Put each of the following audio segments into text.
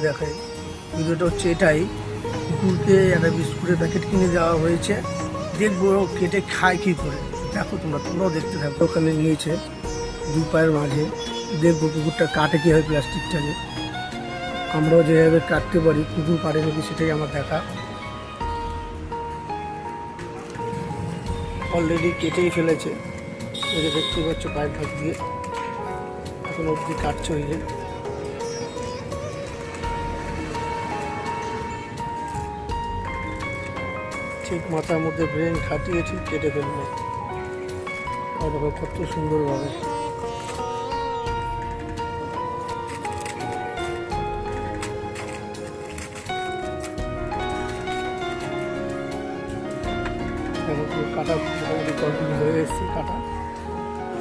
দেখাই ভিডিওটা হচ্ছে এটাই, কুকুরকে একটা বিস্কুটের প্যাকেট কিনে দেওয়া হয়েছে, দেখবো কেটে খায় কী করে। দেখো তোমরাও দেখতে থাকো। ওখানে নিয়েছে দুই পায়ের মাঝে, দেখবো কুকুরটা কাটে কীভাবে প্লাস্টিকটাকে। আমরাও যেভাবে কাটতে পারি কুকুর পারে নাকি সেটাই আমার দেখা। অলরেডি কেটেই ফেলেছে, এটা দেখতে পাচ্ছ পায়ের ঢাক দিয়ে, এখন অবধি কাটছে। ওই যে ঠিক মাথার মধ্যে ব্রেন খাটিয়ে ঠিক কেটে ফেললো। আর দেখো কত সুন্দরভাবে। কাটা মোটামুটি কন্টিনিউ হয়ে এসেছে কাটা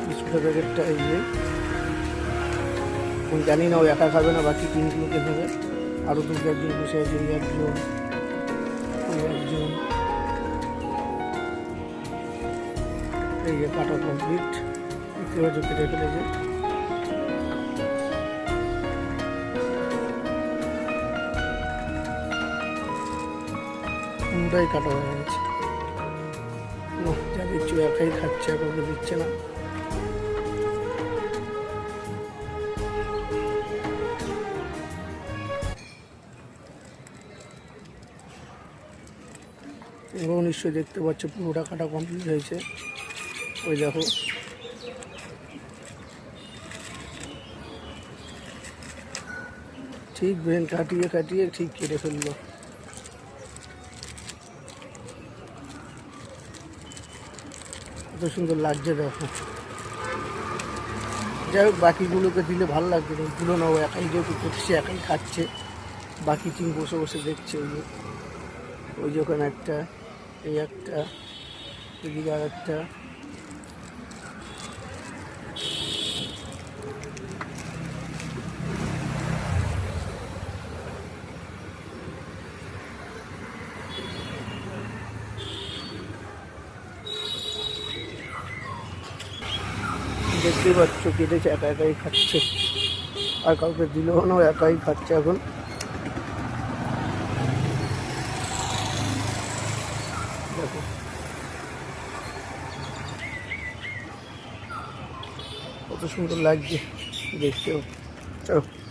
বিস্কুটের প্যাকেটটা। এই যে আমি জানি না ও একা খাবে না, বাকি তিনগুলোকে দেবে। আরও দু একজন বসে আছে, এই একজন ওই একজন। এই যে কাটা কমপ্লিট, দেখতে পাচ্ছ কেটে ফেলেছে। পুরোটাই কাটা হয়ে গেছে। যা দিচ্ছ একাই খাচ্ছে, কাউকে দিচ্ছে না। এবং নিশ্চয়ই দেখতে পাচ্ছ পুরোটা কাটা কমপ্লিট হয়েছে। ওই দেখো ঠিক ব্রেন কাটিয়ে কাটিয়ে ঠিক কেটে ফেললো। কত সুন্দর লাগছে দেখো। যাই হোক, বাকিগুলোকে দিলে ভালো লাগবে না, এগুলো না, ও একাই যেহেতু করছে একাই খাচ্ছে, বাকি টিম বসে বসে দেখছে। ওই যে ওখানে একটা, এই একটা, এদিকে আর একটা। দেখতেই পাচ্ছ কেটেছে, একা একাই খাচ্ছে, আর কাউকে দিলেও না, একাই খাচ্ছে এখন। দেখো কত সুন্দর লাগছে দেখতেও। চলো।